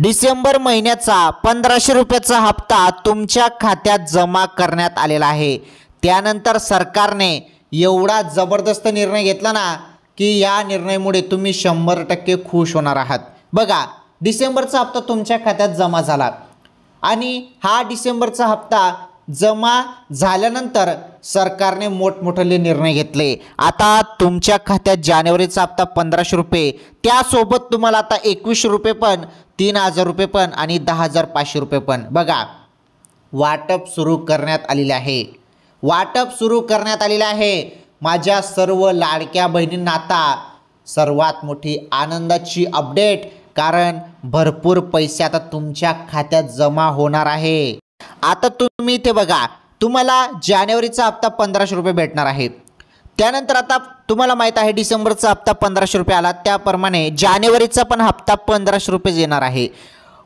डिसेंबर महिन्याचा 1500 रुपयाचा हप्ता तुमच्या खात्यात जमा करण्यात आलेला आहे। त्यानंतर सरकारने एवढा जबरदस्त निर्णय घेतला ना की या निर्णयामुळे तुम्ही 100% खुश होणार आहात। बघा, डिसेंबरचा हप्ता तुमच्या खात्यात जमा झाला आणि हा डिसेंबरचा हप्ता जमा झाल्यानंतर सरकारने मोठमोठे निर्णय घेतले। आता तुमच्या खात्यात जानेवारीचा हप्ता 1500 रुपये, त्यासोबत तुम्हाला आता 2100 रुपये पण, 3000 रुपये पण आणि 10500 रुपये पण बघा वाटप सुरू करण्यात आलेले आहे। वाटप सुरू करण्यात आलेले आहे। माझ्या सर्व लाडक्या बहिणींना आता सर्वात मोठी आनंदाची अपडेट, कारण भरपूर पैसे आता तुमच्या खात्यात जमा होणार आहे। आता तुम्ही इथे बघा, तुम्हाला जानेवारीचा हप्ता 1500 रुपये भेटणार आहे। त्यानंतर आता तुम्हाला माहित आहे डिसेंबरचा हप्ता 1500 रुपये आला, त्याप्रमाणे जानेवारीचा पण हप्ता 1500 रुपये येणार आहे।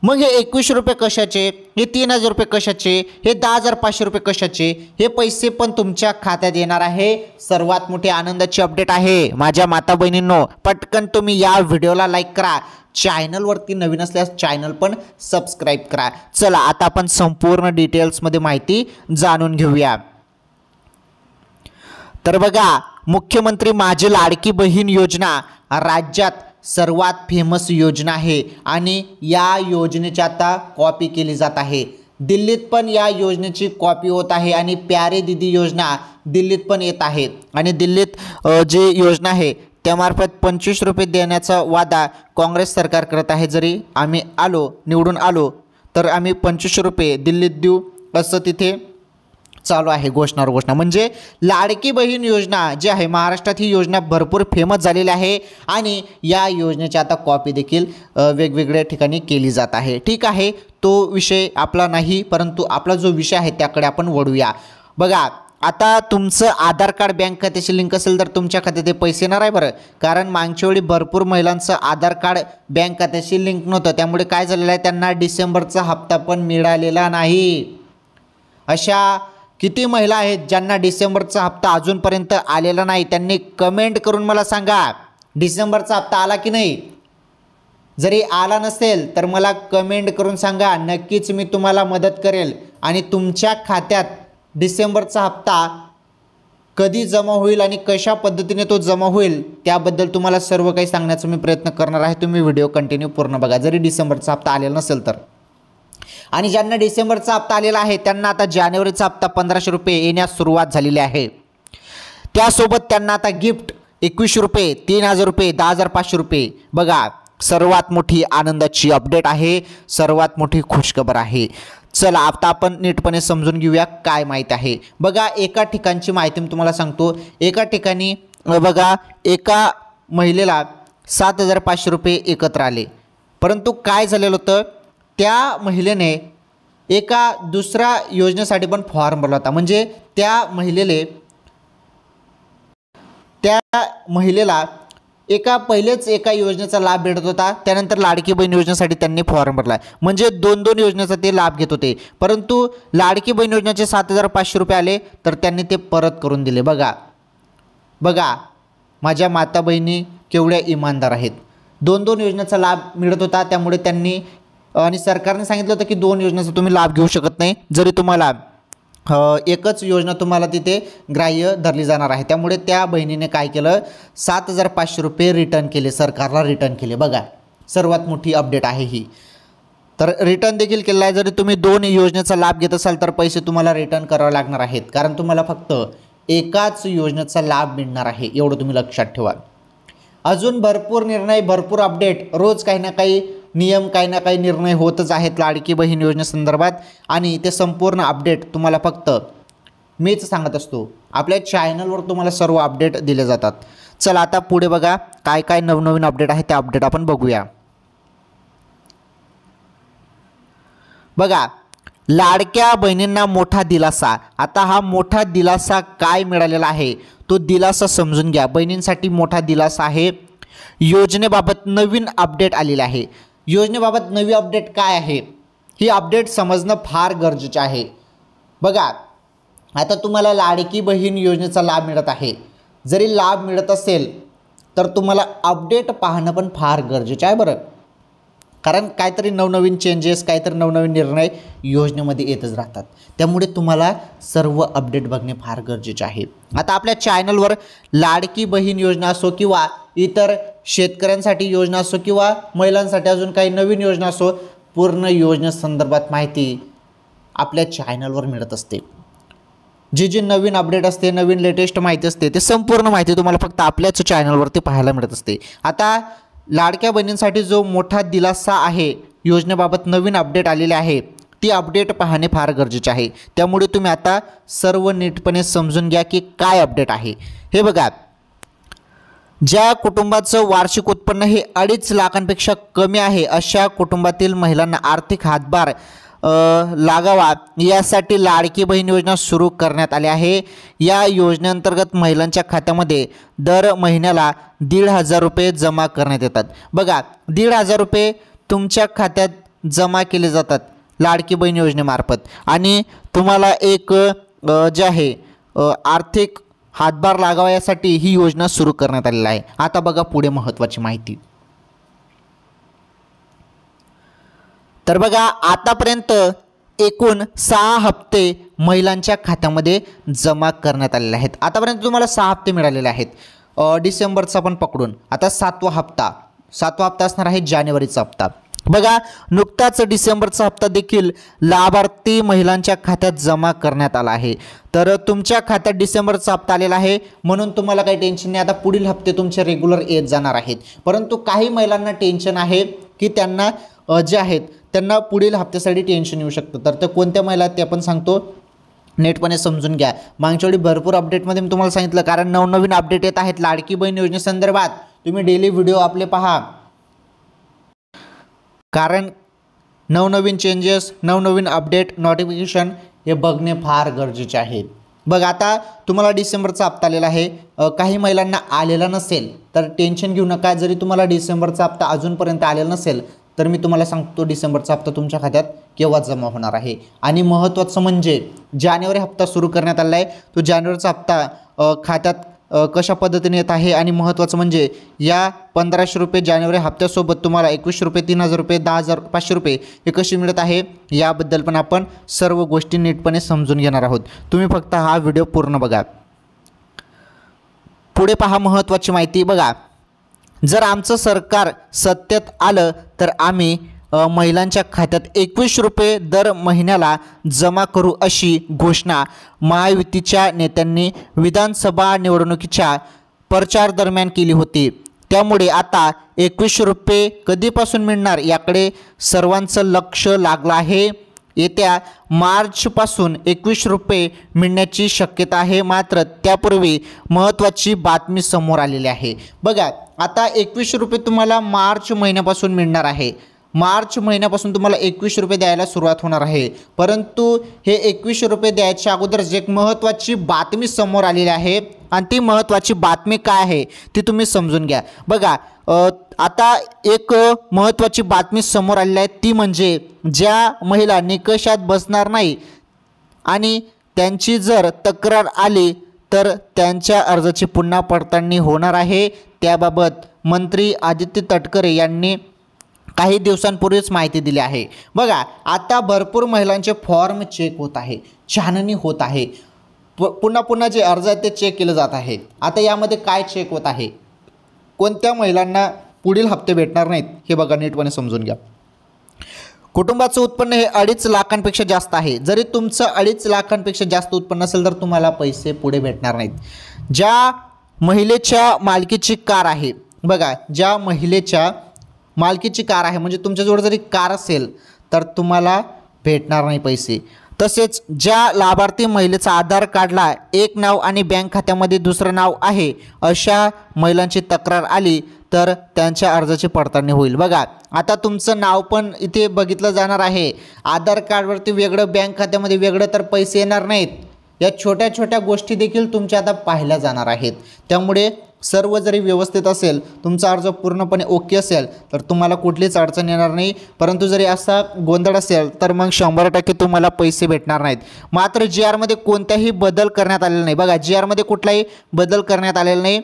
मग हे 2100 रुपये कशाचे, हे 3000 रुपये कशाचे, हे 10500 रुपये कशाचे, हे पैसे पण तुमच्या खात्यात येणार आहे। सर्वात मोठी आनंदाची अपडेट आहे माझ्या माता बहिणींनो, पटकन तुम्ही या व्हिडिओला लाईक करा, चॅनलवरती नवीन असल्यास चॅनल पण सबस्क्राईब करा। चला आता आपण संपूर्ण डिटेल्समध्ये माहिती जाणून घेऊया। तर बघा, मुख्यमंत्री माझी लाडकी बहीण योजना राज्यात सर्वात फेमस योजना आहे आणि या योजनेची आता कॉपी केली जात आहे। दिल्लीत पण या योजनेची कॉपी होत आहे आणि प्यारे दीदी योजना दिल्लीत पण येत आहे आणि दिल्लीत जी योजना आहे त्यामार्फत 25 रुपये देण्याचा वादा काँग्रेस सरकार करत आहे। जरी आम्ही निवडून आलो तर आम्ही 2500 रुपये दिल्लीत देऊ असं तिथे चालू आहे घोषणावर घोषणा। म्हणजे लाडकी बहीण योजना जी आहे महाराष्ट्रात, ही योजना भरपूर फेमस झालेली आहे आणि या योजनेची आता कॉपी देखील वेगवेगळ्या ठिकाणी केली जात आहे। ठीक आहे, तो विषय आपला नाही, परंतु आपला जो विषय आहे त्याकडे आपण वळूया। बघा, आता तुमचं आधार कार्ड बँक खात्याशी लिंक असेल तर तुमच्या खात्यात पैसे येणार आहे बरं, कारण मागच्या वेळी भरपूर महिलांचं आधार कार्ड बँक खात्याशी लिंक नव्हतं, त्यामुळे काय झालेलं आहे, त्यांना डिसेंबरचा हप्ता पण मिळालेला नाही। अशा किती महिला आहेत ज्यांना डिसेंबरचा हप्ता अजूनपर्यंत आलेला नाही? त्यांनी कमेंट करून मला सांगा, डिसेंबरचा हप्ता आला की नाही? जरी आला नसेल तर मला कमेंट करून सांगा, नक्कीच मी तुम्हाला मदत करेल आणि तुमच्या खात्यात डिसेंबरचा हप्ता कधी जमा होईल आणि कशा पद्धतीने तो जमा होईल त्याबद्दल तुम्हाला सर्व काही सांगण्याचा मी प्रयत्न करणार आहे। तुम्ही व्हिडिओ कंटिन्यू पूर्ण बघा, जरी डिसेंबरचा हप्ता आलेला नसेल तर। आणि ज्यांना डिसेंबरचा हप्ता आलेला आहे त्यांना आता जानेवारीचा हप्ता 1500 रुपये येण्यास सुरुवात झालेली आहे। त्यासोबत त्यांना आता गिफ्ट 2100 रुपये, 3000 रुपये, 10500 रुपये बघा, सर्वात मोठी आनंदाची अपडेट आहे, सर्वात मोठी खुशखबर आहे। चला आता आपण नीटपणे समजून घेऊया काय माहिती आहे। बघा, एका ठिकाणची माहिती मी तुम्हाला सांगतो। एका ठिकाणी बघा, एका महिलेला 7500 रुपये एकत्र आले, परंतु काय झालेलं होतं, त्या महिलेने एका दुसऱ्या योजनेसाठी पण फॉर्म भरला होता। म्हणजे त्या महिलेला पहिलेच एका योजनेचा लाभ भेटत होता, त्यानंतर लाडकी बहीण योजनेसाठी त्यांनी फॉर्म भरला, म्हणजे दोन योजनेचा ते लाभ घेत होते। परंतु लाडकी बहीण योजनेचे 7500 रुपये आले तर त्यांनी ते परत करून दिले। बघा माझ्या माता बहिणी केवढ्या इमानदार आहेत। दोन योजनेचा लाभ मिळत होता, त्यामुळे त्यांनी आणि सरकारने सांगितलं होतं की 2 योजनेचा तुम्ही लाभ घेऊ शकत नाही, जरी तुम्हाला एकच योजना तुम्हाला तिथे ग्राह्य धरली जाणार आहे। त्यामुळे त्या बहिणीने काय केलं, 7500 रुपये रिटर्न केले, सरकारला रिटर्न केले। बघा, सर्वात मोठी अपडेट आहे ही। तर रिटर्न देखील केलं आहे। जरी तुम्ही 2 योजनेचा लाभ घेत असाल तर पैसे तुम्हाला रिटर्न करावे लागणार आहेत, कारण तुम्हाला फक्त एकाच योजनेचा लाभ मिळणार आहे, एवढं तुम्ही लक्षात ठेवा। अजून भरपूर निर्णय, भरपूर अपडेट, रोज काही ना काही नियम, काही ना काही निर्णय होतच आहेत लाडकी बहीण योजनेसंदर्भात आणि ते संपूर्ण अपडेट तुम्हाला फक्त मीच सांगत असतो। आपल्या चॅनलवर तुम्हाला सर्व अपडेट दिले जातात। चला आता पुढे बघा, काय काय नवनवीन अपडेट आहे त्या अपडेट आपण बघूया। बघा, लाडक्या बहिणींना मोठा दिलासा। आता हा मोठा दिलासा काय मिळालेला आहे तो दिलासा समजून घ्या। बहिणींसाठी मोठा दिलासा आहे। योजनेबाबत नवीन अपडेट आलेले आहे। योजनेबाबत नवी अपडेट काय आहे ही अपडेट समजणं फार गरजेचं आहे। बघा, आता तुम्हाला लाडकी बहीण योजनेचा लाभ मिळत आहे। जरी लाभ मिळत असेल तर तुम्हाला अपडेट पाहणं पण फार गरजेचं आहे बरं। कारण काहीतरी नवनवीन चेंजेस, काहीतरी नवनवीन निर्णय योजनेमध्ये येतच राहतात. त्यामुळे तुम्हाला सर्व अपडेट बघणे फार गरजेचे आहे. आता आपल्या चॅनलवर लाडकी बहीण योजना असो किंवा इतर शेतकऱ्यांसाठी योजना असो किंवा महिलांसाठी अजून काही नवीन योजना असो, पूर्ण योजनेसंदर्भात माहिती आपल्या चॅनलवर मिळत असते. जी नवीन अपडेट असते, नवीन लेटेस्ट माहिती असते, ते संपूर्ण माहिती तुम्हाला फक्त आपल्याच चॅनलवरती पाहायला मिळत असते. आता लाडक्या बहिणींसाठी जो मोठा दिलासा आहे, योजनेबाबत नवीन अपडेट आलेले आहे, ती अपडेट पाहणे फार गरजेचे आहे. त्यामुळे तुम्ही आता सर्व नीटपणे समजून घ्या की काय अपडेट आहे. हे बघा, ज्या कुटुंबाचं वार्षिक उत्पन्न हे 2.5 लाखांपेक्षा कमी आहे अशा कुटुंबातील महिलांना आर्थिक हातभार लागावा यासाठी लाडकी बहीण योजना सुरू करण्यात आली आहे. या योजनेअंतर्गत महिलांच्या खात्यामध्ये दर महिन्याला 1,500 रुपये जमा करण्यात येतात. बघा, 1,500 रुपये तुमच्या खात्यात जमा केले जातात लाडकी बहीण योजनेमार्फत आणि तुम्हाला एक जे आहे आर्थिक हातभार लागावा यासाठी ही योजना सुरू करण्यात आलेली आहे. आता बघा पुढे महत्त्वाची माहिती. तर बघा, आतापर्यंत एकूण 6 हप्ते महिलांच्या खात्यामध्ये जमा करण्यात आलेले आहेत. आतापर्यंत तुम्हाला 6 हप्ते मिळालेले आहेत. डिसेंबरचा पण पकडून आता 7वा हप्ता असणार आहे जानेवारीचा हप्ता. बघा, नुकताच डिसेंबरचा हप्ता देखील लाभार्थी महिलांच्या खात्यात जमा करण्यात आला आहे. तर तुमच्या खात्यात डिसेंबरचा हप्ता आलेला आहे म्हणून तुम्हाला काही टेन्शन नाही. आता पुढील हप्ते तुमचे रेग्युलर येत जाणार आहेत. परंतु काही महिलांना टेन्शन आहे की त्यांना जे आहेत त्यांना पुढील हप्त्यासाठी टेन्शन येऊ शकतं. तर ते कोणत्या महिला ते आपण सांगतो, नेटपणे समजून घ्या. मागच्या वेळी भरपूर अपडेटमध्ये मी तुम्हाला सांगितलं, कारण नवनवीन अपडेट येत आहेत लाडकी बहीण योजनेसंदर्भात. तुम्ही डेली व्हिडिओ आपले पहा, कारण नवनवीन चेंजेस, नवनवीन अपडेट, नोटिफिकेशन हे बघणे फार गरजेचे आहे. बघ, आता तुम्हाला डिसेंबरचा हप्ता आलेला आहे. काही महिलांना आलेला नसेल तर टेन्शन घेऊ नका. जरी तुम्हाला डिसेंबरचा हप्ता अजूनपर्यंत आलेला नसेल तर मी तुम्हाला सांगतो डिसेंबरचा हप्ता तुमच्या खात्यात केव्हा जमा होणार आहे. आणि महत्त्वाचं म्हणजे जानेवारी हप्ता सुरू करण्यात आला आहे. तो जानेवारीचा हप्ता खात्यात कशा पद्धतीने येत आहे आणि महत्त्वाचं म्हणजे या 1,500 रुपये जानेवारी हप्त्यासोबत तुम्हाला 21 रुपये, 3,000 रुपये, 10,000, 500 रुपये हे कशी मिळत आहे याबद्दल पण आपण सर्व गोष्टी नीटपणे समजून घेणार आहोत. तुम्ही फक्त हा व्हिडिओ पूर्ण बघा. पुढे पहा महत्त्वाची माहिती. बघा, जर आमचं सरकार सत्तेत आलं तर आम्ही महिलांच्या खात्यात 21 रुपये दर महिन्याला जमा करू अशी घोषणा महायुतीच्या नेत्यांनी विधानसभा निवडणुकीच्या प्रचार दरम्यान केली होती. त्यामुळे आता 21 रुपये कधीपासून मिळणार याकडे सर्वांचं लक्ष लागलं आहे. येत्या मार्चपासून 21 रुपये मिळण्याची शक्यता आहे. मात्र त्यापूर्वी महत्त्वाची बातमी समोर आलेली आहे. बघा, आता 21 रुपये तुम्हाला मार्च महिन्यापासून मिळणार आहे. मार्च महिन्यापासून तुम्हाला 21 रुपये द्यायला सुरुवात होणार आहे. परंतु हे 21 रुपये द्यायच्या अगोदरच एक महत्त्वाची बातमी समोर आलेली आहे आणि ती महत्त्वाची बातमी काय आहे ती तुम्ही समजून घ्या. बघा, आता एक महत्त्वाची बातमी समोर आलेली आहे, ती म्हणजे ज्या महिला निकषात बसणार नाही आणि त्यांची जर तक्रार आली तर त्यांच्या अर्जाची पुन्हा पडताळणी होणार आहे. त्याबाबत मंत्री आदित्य तटकरे यांनी काही दिवसांपूर्वीच माहिती दिली आहे. बघा, आता भरपूर महिलांचे फॉर्म चेक होत आहे, छाननी होत आहे, पुन्हा जे अर्ज आहेत ते चेक केलं जात आहे. आता यामध्ये काय चेक होत आहे, कोणत्या महिलांना पुढील हप्ते भेटणार नाहीत हे बघा, नीटपणे समजून घ्या. कुटुंबाचं उत्पन्न हे 2.5 लाखांपेक्षा जास्त आहे. जरी तुमचं 2.5 लाखांपेक्षा जास्त उत्पन्न असेल तर तुम्हाला पैसे पुढे भेटणार नाहीत. ज्या महिलेच्या मालकीची कार आहे, बघा, ज्या महिलेच्या मालकीची कार आहे म्हणजे तुमच्याजवळ जरी कार असेल तर तुम्हाला भेटणार नाही पैसे. तसेच ज्या लाभार्थी महिलेचा आधार कार्डला एक नाव आणि बँक खात्यामध्ये दुसरं नाव आहे अशा महिलांची तक्रार आली तर त्यांच्या अर्जाची पडताळणी होईल. बघा, आता तुमचं नाव पण इथे बघितलं जाणार आहे. आधार कार्डवरती वेगळं, बँक खात्यामध्ये वेगळं, तर पैसे येणार नाहीत. या छोट्या छोट्या गोष्टी देखील तुमच्या आता पाहिल्या जाणार आहेत. त्यामुळे सर्व जरी व्यवस्थित असेल, तुमचा अर्ज पूर्णपणे ओके असेल तर तुम्हाला कुठलीच अडचण येणार नाही. परंतु जरी असा गोंधळ असेल तर मग 100% तुम्हाला पैसे भेटणार नाहीत. मात्र जी आरमध्ये कोणताही बदल करण्यात आलेला नाही. बघा, जी आरमध्ये कुठलाही बदल करण्यात आलेला नाही.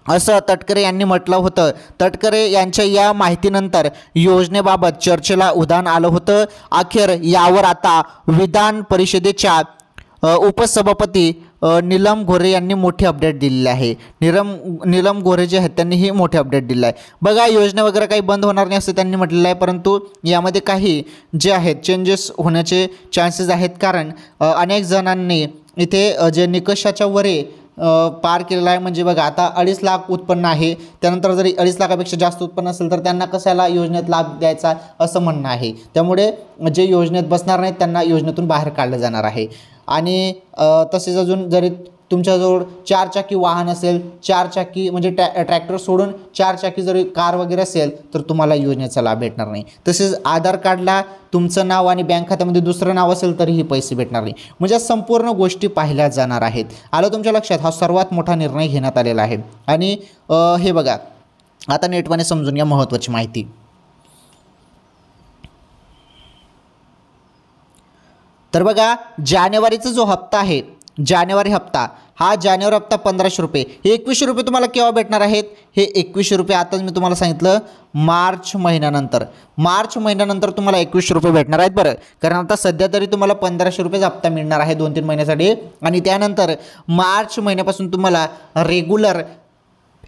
असं तटकरे यांनी म्हटलं होतं. तटकरे यांच्या या माहितीनंतर योजनेबाबत चर्चेला उधाण आलं होतं. अखेर यावर आता विधान परिषदेच्या उपसभापती नीलम गोऱ्हे यांनी मोठी अपडेट दिलेली आहे. नीलम गोऱ्हे जे आहेत त्यांनीही मोठी अपडेट दिली आहे. बघा, योजना वगैरे काही बंद होणार नाही असं त्यांनी म्हटलेलं आहे, परंतु यामध्ये काही जे आहेत चेंजेस होण्याचे चान्सेस आहेत. कारण अनेक जणांनी इथे जे निकषाच्या वरे पार केलेला आहे. म्हणजे बघा, आता 2.5 लाख उत्पन्न आहे, त्यानंतर जरी 2.5 लाखापेक्षा जास्त उत्पन्न असेल तर त्यांना कशाला योजनेत लाभ द्यायचा असं म्हणणं आहे. त्यामुळे जे योजनेत बसणार नाहीत त्यांना योजनेतून बाहेर काढलं जाणार आहे. आणि तसेच अजून जरी तुमच्याजवळ 4 चाकी वाहन असेल, 4 चाकी म्हणजे ट्रॅक्टर सोडून 4 चाकी जरी कार वगैरे असेल तर तुम्हाला योजनेचा लाभ भेटणार नाही. तसेच आधार कार्डला तुमचं नाव आणि बँक खात्यामध्ये दुसरं नाव असेल तरीही पैसे भेटणार नाही. म्हणजे संपूर्ण गोष्टी पाहिल्या जाणार आहेत. आलं तुमच्या लक्षात? हा सर्वात मोठा निर्णय घेण्यात आलेला आहे. आणि हे बघा, आता नेटपणे समजून घ्या महत्त्वाची माहिती. तर बघा, जानेवारीचा जो हप्ता आहे, जानेवारी हप्ता, हा जानेवारी हप्ता 1500 रुपये, हे 2100 रुपये तुम्हाला केव्हा भेटणार आहेत? हे 2100 रुपये आताच मी तुम्हाला सांगितलं मार्च महिन्यानंतर तुम्हाला 2100 रुपये भेटणार आहेत. बरं, कारण आता सध्या तरी तुम्हाला 1500 रुपये हप्ता मिळणार आहे 2-3 महिन्यासाठी. आणि त्यानंतर मार्च महिन्यापासून तुम्हाला रेग्युलर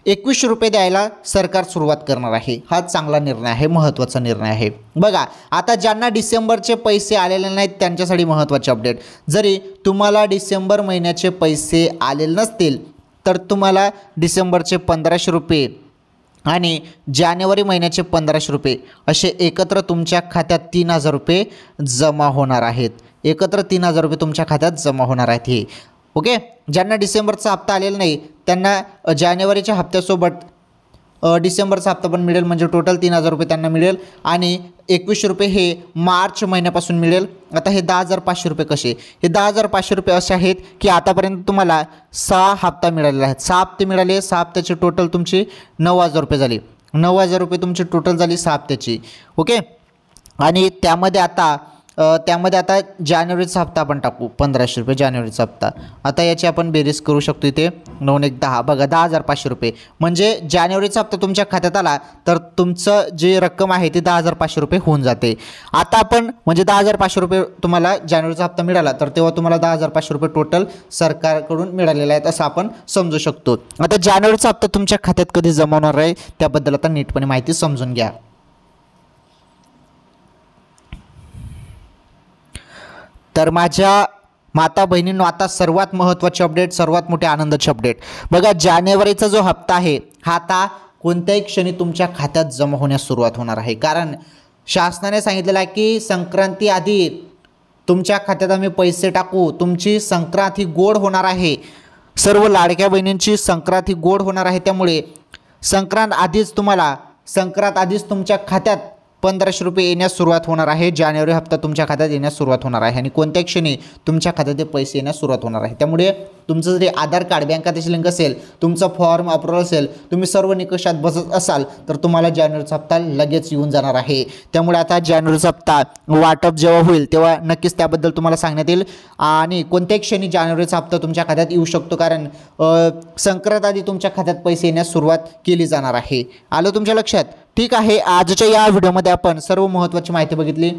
2100 रुपये द्यायला सरकार सुरुवात करणार आहे. हा चांगला निर्णय आहे, महत्त्वाचा निर्णय आहे. बघा, आता ज्यांना डिसेंबरचे पैसे आलेले नाहीत त्यांच्यासाठी महत्त्वाचे अपडेट. जरी तुम्हाला डिसेंबर महिन्याचे पैसे आलेले नसतील तर तुम्हाला डिसेंबरचे 1500 रुपये आणि जानेवारी महिन्याचे 1500 रुपये असे एकत्र तुमच्या खात्यात 3000 रुपये जमा होणार आहेत. एकत्र 3000 रुपये तुमच्या खात्यात जमा होणार आहेत. हे ओके. ज्यांना डिसेंबरचा हप्ता आलेला नाही त्यांना जानेवारीच्या हप्त्यासोबत डिसेंबरचा हप्ता पण मिळेल. म्हणजे टोटल 3000 रुपये त्यांना मिळेल. आणि 2100 रुपये हे मार्च महिन्यापासून मिळेल. आता हे 10,500 रुपये कसे? हे 10,500 रुपये असे आहेत की आतापर्यंत तुम्हाला 6 हप्ता मिळालेले आहेत. 6 हप्ते मिळाले. 6 हप्त्याची टोटल तुमची 9000 रुपये झाली. 9000 रुपये तुमची टोटल झाली 6 हप्त्याची. ओके. आणि त्यामध्ये आता जानेवारीचा हप्ता आपण टाकू 1500 रुपये जानेवारीचा हप्ता. आता याची आपण बेरीज करू शकतो. इथे 9 1 10, बघा 10,500 रुपये. म्हणजे जानेवारीचा हप्ता तुमच्या खात्यात आला तर तुमचं जे रक्कम आहे ती 10,500 रुपये होऊन जाते. आता आपण म्हणजे 10,500 रुपये तुम्हाला जानेवारीचा हप्ता मिळाला तर तेव्हा तुम्हाला 10,500 रुपये टोटल सरकारकडून मिळालेले आहेत असं आपण समजू शकतो. आता जानेवारीचा हप्ता तुमच्या खात्यात कधी जमा होणार आहे त्याबद्दल आता नीटपणे माहिती समजून घ्या. तर माझ्या माता बहिणींनो, आता सर्वात महत्त्वाची अपडेट, सर्वात मोठी आनंदाची अपडेट. बघा, जानेवारीचा जो हप्ता आहे हा आता कोणत्याही क्षणी तुमच्या खात्यात जमा होण्यास सुरुवात होणार आहे. कारण शासनाने सांगितलेलं आहे की संक्रांती आधी तुमच्या खात्यात आम्ही पैसे टाकू. तुमची संक्रांत ही गोड होणार आहे. सर्व लाडक्या बहिणींची संक्रांत ही गोड होणार आहे. त्यामुळे संक्रांत आधीच तुमच्या खात्यात 1500 रुपये येण्यास सुरुवात होणार आहे. जानेवारी हप्ता तुमच्या खात्यात येण्यास सुरुवात होणार आहे. आणि कोणत्या क्षणी तुमच्या खात्यात ते पैसे येण्यास सुरुवात होणार आहे. त्यामुळे तुमचं जरी आधार कार्ड बँक खात्याची लिंक असेल, तुमचा फॉर्म अप्रुव्हल असेल, तुम्ही सर्व निकषात बसत असाल तर तुम्हाला जानेवारीचा हप्ता लगेच येऊन जाणार आहे. त्यामुळे आता जानेवारीचा हप्ता वाटप जेव्हा होईल तेव्हा नक्कीच त्याबद्दल तुम्हाला सांगण्यात येईल. आणि कोणत्याही क्षणी जानेवारीचा हप्ता तुमच्या खात्यात येऊ शकतो. कारण संक्रांत आधी तुमच्या खात्यात पैसे येण्यास सुरुवात केली जाणार आहे. आलं तुमच्या लक्षात? ठीक आहे. आजच्या या व्हिडिओमध्ये आपण सर्व महत्त्वाची माहिती बघितली.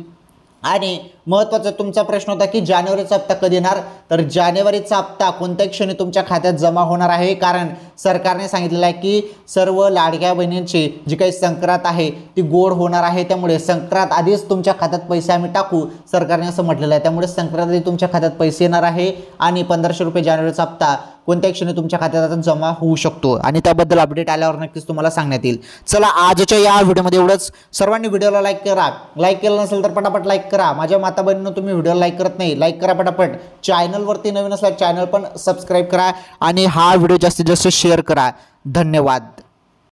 आणि महत्त्वाचा तुमचा प्रश्न होता की जानेवारीचा हप्ता कधी येणार? तर जानेवारीचा हप्ता कोणत्या क्षणी तुमच्या खात्यात जमा होणार आहे. कारण सरकारने सांगितलेलं आहे की सर्व लाडक्या बहिणींची जी काही संक्रांत आहे ती गोड होणार आहे. त्यामुळे संक्रांत आधीच तुमच्या खात्यात पैसे आम्ही टाकू, सरकारने असं म्हटलेलं आहे. त्यामुळे संक्रांत आधी तुमच्या खात्यात पैसे येणार आहे. आणि 1500 रुपये जानेवारीचा हप्ता कोणत्या क्षणी तुमच्या खात्यात आता जमा होऊ शकतो. आणि त्याबद्दल अपडेट आल्यावर नक्कीच तुम्हाला सांगण्यात येईल. चला, आजच्या या व्हिडिओमध्ये एवढंच. सर्वांनी व्हिडिओला लाईक करा. लाईक केलं नसेल तर पटापट लाईक करा. माझ्या माता बहिणींनो, तुम्ही व्हिडिओ लाईक करत नाही, लाईक करा पटापट. चॅनलवरती नवीन असल्यास चॅनल पण सबस्क्राईब करा. आणि हा व्हिडिओ जास्तीत जास्त शेअर करा. धन्यवाद.